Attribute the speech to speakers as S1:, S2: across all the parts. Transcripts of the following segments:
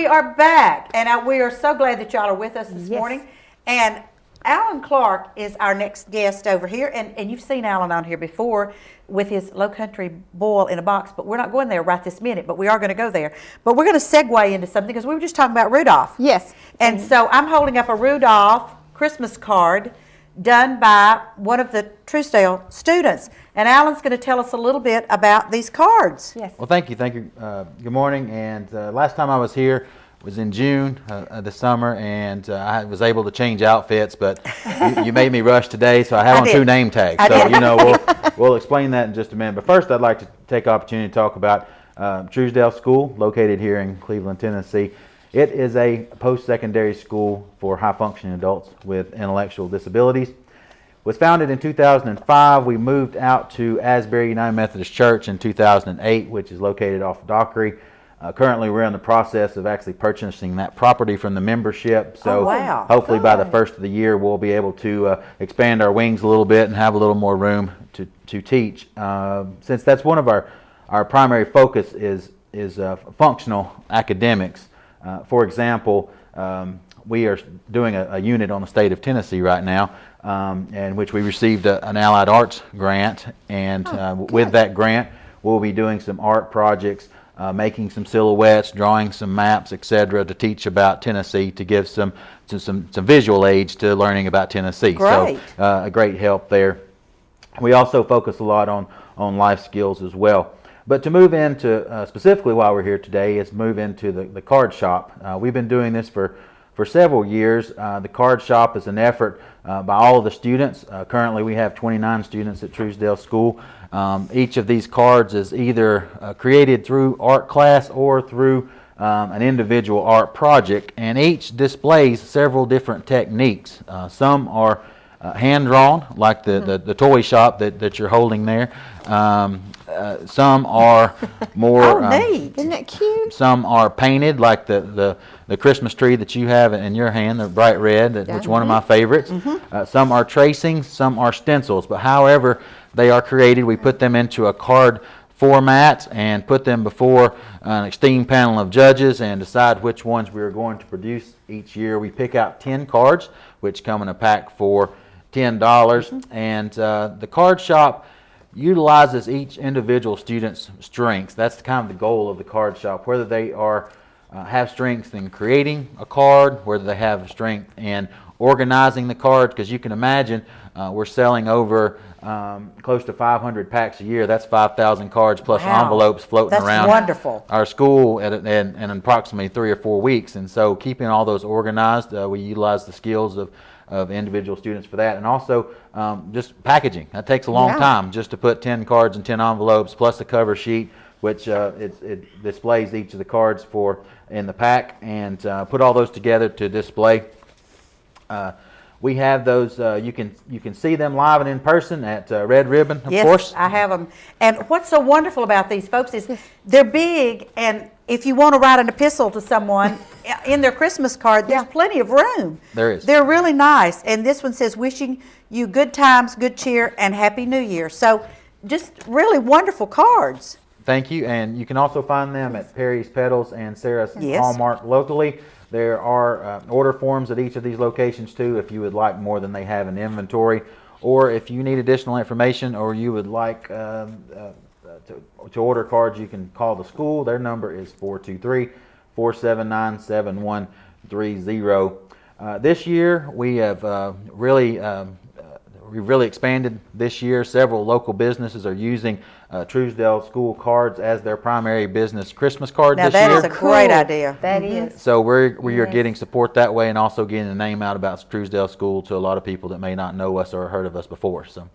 S1: we are back, and we are so glad that y'all are with us this morning. And Alan Clark is our next guest over here, and you've seen Alan on here before with his Low Country Boil in a Box, but we're not going there right this minute, but we are going to go there. But we're going to segue into something because we were just talking about Rudolph.
S2: Yes.
S1: And so I'm holding up a Rudolph Christmas card done by one of the Trousdale students. And Alan's going to tell us a little bit about these cards.
S2: Yes.
S3: Well, thank you. Good morning. And last time I was here was in June this summer, and I was able to change outfits, but you made me rush today, so I have on 2 name tags. We'll explain that in just a minute. But first, I'd like to take the opportunity to talk about Trousdale School, located here in Cleveland, Tennessee. It is a post-secondary school for high-functioning adults with intellectual disabilities. It was founded in 2005. We moved out to Asbury United Methodist Church in 2008, which is located off of Dockery. Currently, we're in the process of actually purchasing that property from the membership. So hopefully by the first of the year, we'll be able to expand our wings a little bit and have a little more room to teach. Since that's one of our primary focus is functional academics. For example, we are doing a unit on the state of Tennessee right now, in which we received an Allied Arts grant, and with that grant, we'll be doing some art projects, making some silhouettes, drawing some maps, etc., to teach about Tennessee, to give some visual aids to learning about Tennessee.
S1: Great.
S3: So a great help there. We also focus a lot on life skills as well. But to move into, specifically while we're here today, is move into the card shop. We've been doing this for several years. The card shop is an effort by all of the students. Currently we have 29 students at Trousdale School. Each of these cards is either created through art class or through an individual art project, and each displays several different techniques. Some are hand-drawn, like the toy shop that you're holding there. Some are more
S2: neat. Isn't that cute?
S3: Some are painted, like the Christmas tree that you have in your hand, the bright red, which is one of my favorites. Some are tracing, some are stencils, but however they are created, we put them into a card format and put them before an esteemed panel of judges and decide which ones we are going to produce each year. We pick out 10 cards, which come in a pack for $10, and the card shop utilizes each individual student's strengths. That's kind of the goal of the card shop, whether they are have strengths in creating a card, whether they have strength in organizing the cards, because you can imagine we're selling over close to 500 packs a year. That's 5,000 cards plus envelopes floating around our school in approximately 3 or 4 weeks. And so keeping all those organized, we utilize the skills of individual students for that. And also just packaging. That takes a long time just to put 10 cards and 10 envelopes plus a cover sheet, which it displays each of the cards in the pack, and put all those together to display. We have those, you can see them live and in person at Red Ribbon, of course.
S1: Yes, I have them. And what's so wonderful about these folks is they're big, and if you want to write an epistle to someone in their Christmas card, there's plenty of room.
S3: There is.
S1: They're really nice. And this one says, wishing you good times, good cheer, and Happy New Year. So just really wonderful cards.
S3: Thank you. And you can also find them at Perry's Petals and Sarah's Hallmark locally. There are order forms at each of these locations too if you would like more than they have in inventory, or if you need additional information or you would like to order cards, you can call the school. Their number is 429-7130. This year we have we've really expanded this year. Several local businesses are using Trousdale School cards as their primary business Christmas card this year.
S1: Now that is a great idea.
S2: That is.
S3: So we are getting support that way, and also getting the name out about Trousdale School to a lot of people that may not know us or heard of us before. So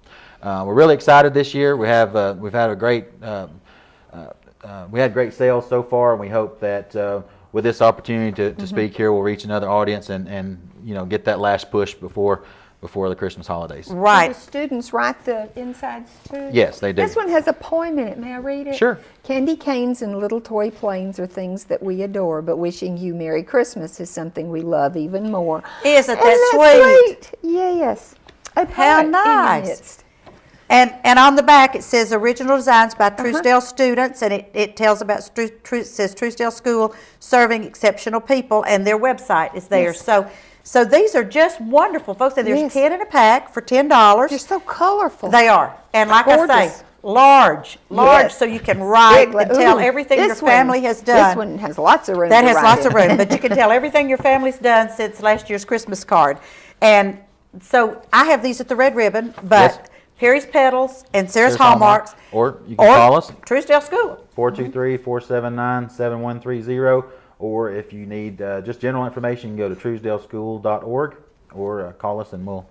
S3: we're really excited this year. We've had a great we had great sales so far, and we hope that with this opportunity to speak here, we'll reach another audience and get that last push before the Christmas holidays.
S1: Right.
S2: Do the students write the insides too?
S3: Yes, they do.
S2: This one has a poem in it. May I read it?
S3: Sure.
S2: Candy canes and little toy planes are things that we adore, but wishing you Merry Christmas is something we love even more.
S1: Isn't that sweet?
S2: Yes. A
S1: How
S2: poet in your
S1: nice.
S2: midst.
S1: And on the back it says original designs by Trousdale students, and it tells about it says Trousdale School serving exceptional people, and their website is there.
S2: Yes.
S1: So these are just wonderful, folks. And there's
S2: Yes.
S1: 10 in a pack for $10.
S2: They're so colorful.
S1: They are, and like I
S2: Gorgeous.
S1: say, large,
S2: Yes.
S1: so you can write
S2: Big,
S1: and tell
S2: ooh,
S1: everything your
S2: this one-
S1: family has done.
S2: This one has lots of room.
S1: That
S2: to
S1: has
S2: write
S1: lots
S2: in.
S1: of room, but you can tell everything your family's done since last year's Christmas card. And so I have these at the Red Ribbon, but
S3: Yes.
S1: Perry's Petals and Sarah's
S3: There's
S1: Hallmarks,
S3: Or you can call us,
S1: Trousdale School.
S3: 423-479-7130. Or if you need just general information, you can go to trousdaleschool.org or call us and we'll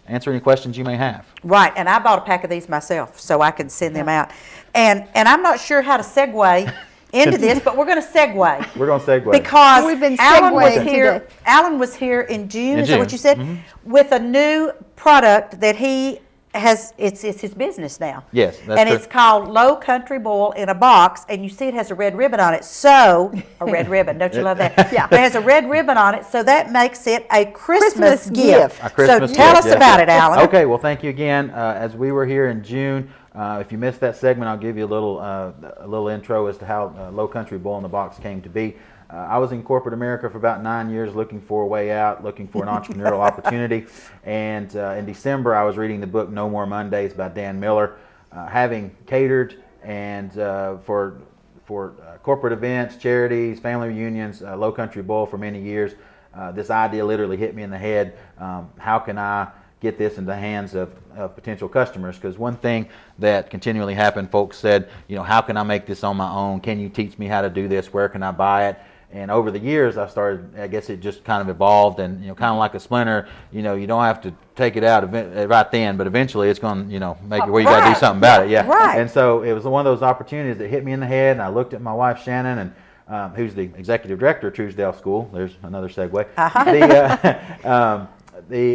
S3: answer any questions you may have.
S1: Right, and I bought a pack of these myself, so I can send them out. And I'm not sure how to segue into this, but we're going to segue.
S3: We're going to segue.
S1: Because
S2: We've been
S1: Alan was
S2: segueing
S1: here.
S2: today.
S1: Alan was here in June.
S3: In
S1: Is that what
S3: June.
S1: you said? With a new product that he has. It's his business now.
S3: Yes, that's
S1: and
S3: true.
S1: it's called Low Country Boil in a box, and you see it has a red ribbon on it. So a red ribbon, don't you love that?
S2: Yeah.
S1: But it has a red ribbon on it, so that makes it a Christmas
S2: Christmas
S1: gift.
S2: gift.
S3: A Christmas
S1: so tell
S3: gift,
S1: us
S3: yes.
S1: about it, Alan.
S3: Okay, well, thank you again. As we were here in June, if you missed that segment, I'll give you a little intro as to how Low Country Boil in the Box came to be. I was in corporate America for about 9 years, looking for a way out, looking for an entrepreneurial opportunity. And in December, I was reading the book No More Mondays by Dan Miller. Having catered and for corporate events, charities, family reunions, Low Country Boil for many years, this idea literally hit me in the head. How can I get this into the hands of potential customers? Because one thing that continually happened, folks said, how can I make this on my own? Can you teach me how to do this? Where can I buy it? And over the years, I guess it just kind of evolved, and kind of like a splinter, you don't have to take it out right then, but eventually it's going to, make it where you got to do
S1: Right.
S3: something about it. Yeah.
S1: Right.
S3: And so it was one of those opportunities that hit me in the head, and I looked at my wife Shannon, and who's the executive director of Trousdale School. There's another segue.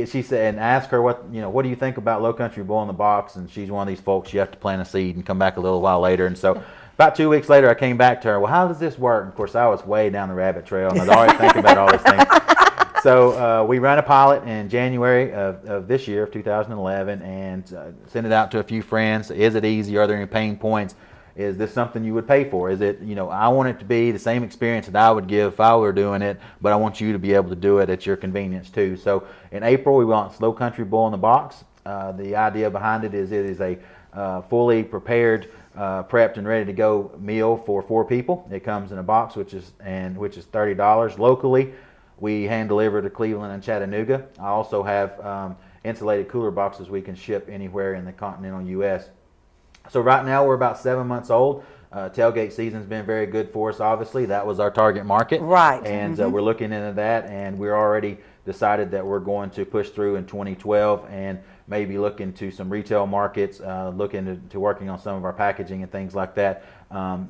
S3: She said, and asked her what do you think about Low Country Boil in the Box? And she's one of these folks you have to plant a seed and come back a little while later. And so about 2 weeks later, I came back to her. Well, how does this work? And of course, I was way down the rabbit trail, and I was already thinking about all these things. So we ran a pilot in January of this year, of 2011, and sent it out to a few friends. Is it easy? Are there any pain points? Is this something you would pay for? Is it, I want it to be the same experience that I would give if I were doing it, but I want you to be able to do it at your convenience too. So in April, we launched Low Country Boil in the Box. The idea behind it is a fully prepared, prepped and ready to go meal for 4 people. It comes in a box, which is $30 locally. We hand deliver to Cleveland and Chattanooga. I also have insulated cooler boxes we can ship anywhere in the continental U.S. So right now we're about 7 months old. Tailgate season's been very good for us, obviously. That was our target market.
S1: Right.
S3: And we're looking into that, and we're already decided that we're going to push through in 2012 and maybe look into some retail markets, look into working on some of our packaging and things like that,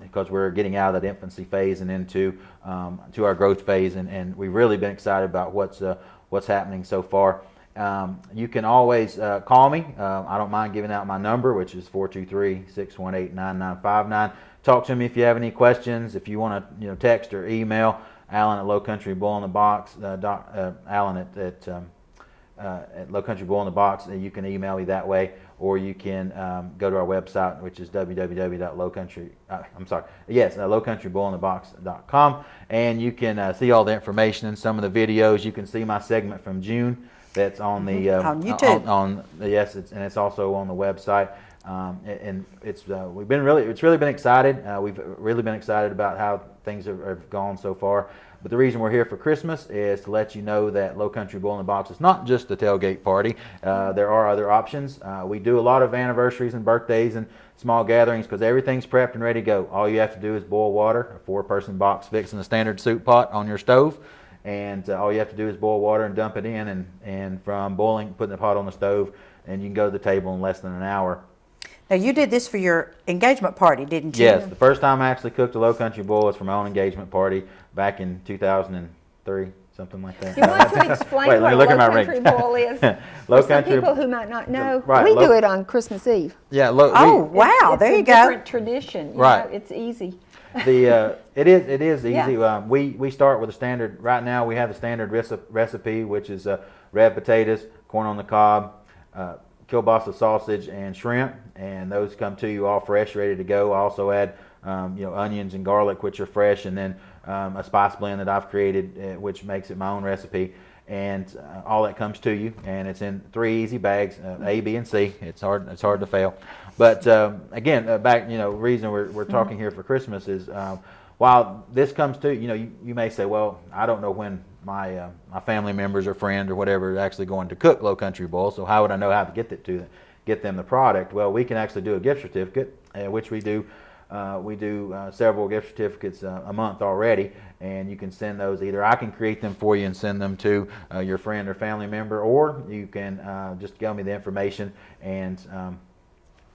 S3: because we're getting out of that infancy phase and into to our growth phase, and we've really been excited about what's happening so far. You can always call me. I don't mind giving out my number, which is 423-618-9959. Talk to me if you have any questions. If you want to text or email Alan at Low Country Boil in the Box, Alan at Low Country Boil in the Box. You can email me that way, or you can go to our website, which is lowcountryboilinthebox.com, and you can see all the information and some of the videos. You can see my segment from June. That's on the
S1: on YouTube.
S3: It's also on the website, and it's really been excited. We've really been excited about how things have gone so far. But the reason we're here for Christmas is to let you know that Low Country Boil in the Box is not just a tailgate party. There are other options. We do a lot of anniversaries and birthdays and small gatherings because everything's prepped and ready to go. All you have to do is boil water, a 4-person box fixing a standard soup pot on your stove. And all you have to do is boil water and dump it in, and from boiling, putting the pot on the stove, and you can go to the table in less than an hour.
S1: Now, you did this for your engagement party, didn't you?
S3: Yes, the first time I actually cooked a Low Country Boil was for my own engagement party back in 2003, something like that.
S2: You want to explain
S3: Wait, let me
S2: what
S3: look
S2: a
S3: at my
S2: Low Country
S3: ring.
S2: Boil is?
S3: Low
S2: For some
S3: Country.
S2: people who might not know,
S3: Right,
S2: we
S3: Low-
S2: do it on Christmas Eve.
S3: Yeah,
S1: Wow,
S2: It's
S1: there
S2: a
S1: you go.
S2: different tradition.
S3: Right.
S2: It's easy.
S3: it is easy.
S2: Yeah.
S3: We start with a standard. Right now we have the standard recipe, which is red potatoes, corn on the cob, kielbasa sausage and shrimp, and those come to you all fresh, ready to go. I also add onions and garlic, which are fresh, and then a spice blend that I've created, which makes it my own recipe. And all that comes to you, and it's in 3 easy bags, A, B, and C. It's hard to fail. But again, back, reason we're talking here for Christmas is while this comes to you may say, well, I don't know when my family members or friend or whatever is actually going to cook Low Country Boil, so how would I know how to get them the product? Well, we can actually do a gift certificate, which we do. We do several gift certificates a month already, and you can send those. Either I can create them for you and send them to your friend or family member, or you can just give me the information, and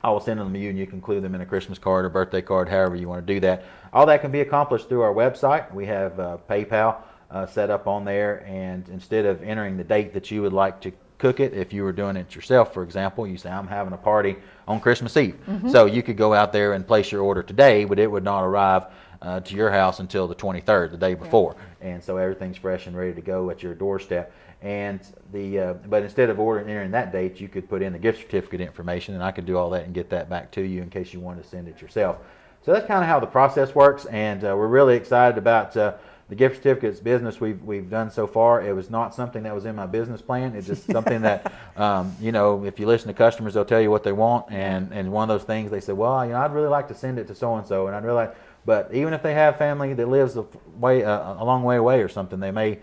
S3: I will send them to you, and you can include them in a Christmas card or birthday card, however you want to do that. All that can be accomplished through our website. We have PayPal set up on there, and instead of entering the date that you would like to cook it, if you were doing it yourself, for example, you say, I'm having a party on Christmas Eve. So you could go out there and place your order today, but it would not arrive to your house until the 23rd, the day before. And so everything's fresh and ready to go at your doorstep. And but instead of entering that date, you could put in the gift certificate information, and I could do all that and get that back to you in case you want to send it yourself. So that's kind of how the process works, and we're really excited about the gift certificates business we've done so far. It was not something that was in my business plan. It's just something that, if you listen to customers, they'll tell you what they want, and one of those things they say, well, I'd really like to send it to so and so, and I'd really like. But even if they have family that lives a long way away or something, they may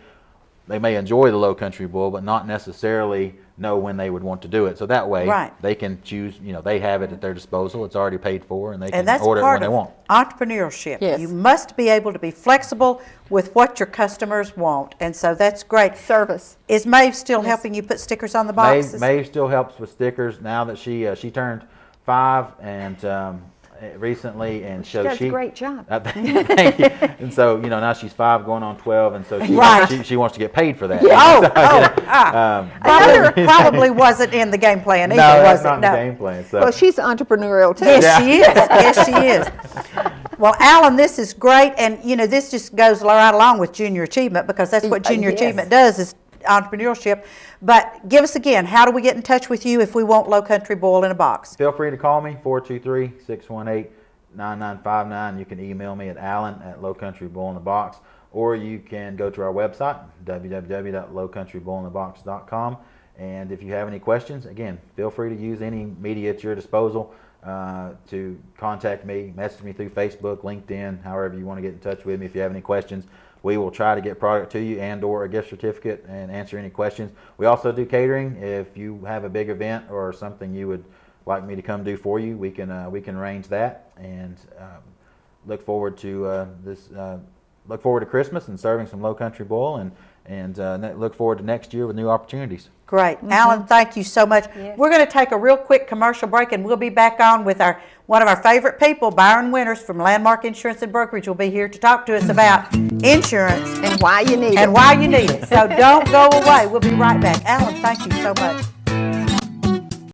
S3: enjoy the Low Country Boil, but not necessarily know when they would want to do it. So that way, they can choose. They have it at their disposal. It's already paid for, and they can order it when they want.
S1: Entrepreneurship.
S2: Yes.
S1: You must be able to be flexible with what your customers want, and so that's great.
S2: Service.
S1: Is Maeve still helping you put stickers on the boxes?
S3: Maeve still helps with stickers now that she turned 5 and recently, and so
S2: she does a great job.
S3: Thank you. And so now she's 5 going on 12, and so she wants to get paid for that.
S1: Probably wasn't in the game plan either,
S3: no,
S1: was
S3: that's not
S1: it?
S3: in the game plan. So.
S2: Well, she's entrepreneurial too.
S1: Yes, she is. Yes, she is. Well, Alan, this is great, and this just goes right along with Junior Achievement, because that's what Junior Achievement does, is entrepreneurship. But give us again, how do we get in touch with you if we want Low Country Boil in a box?
S3: Feel free to call me, 423-618-9959. You can email me at alan@lowcountryboilinthebox, or you can go to our website, www.lowcountryboilinthebox.com. And if you have any questions, again, feel free to use any media at your disposal to contact me, message me through Facebook, LinkedIn, however you want to get in touch with me. If you have any questions, we will try to get product to you and or a gift certificate and answer any questions. We also do catering. If you have a big event or something you would like me to come do for you, we can arrange that, and look forward to look forward to Christmas and serving some Low Country Boil, and look forward to next year with new opportunities.
S1: Great. Alan, thank you so much.
S2: Yes.
S1: We're going to take a real quick commercial break, and we'll be back on with one of our favorite people, Byron Winters from Landmark Insurance and Brokerage, will be here to talk to us about insurance
S2: And why you need it.
S1: and why you need it. So don't go away. We'll be right back. Alan, thank you so much.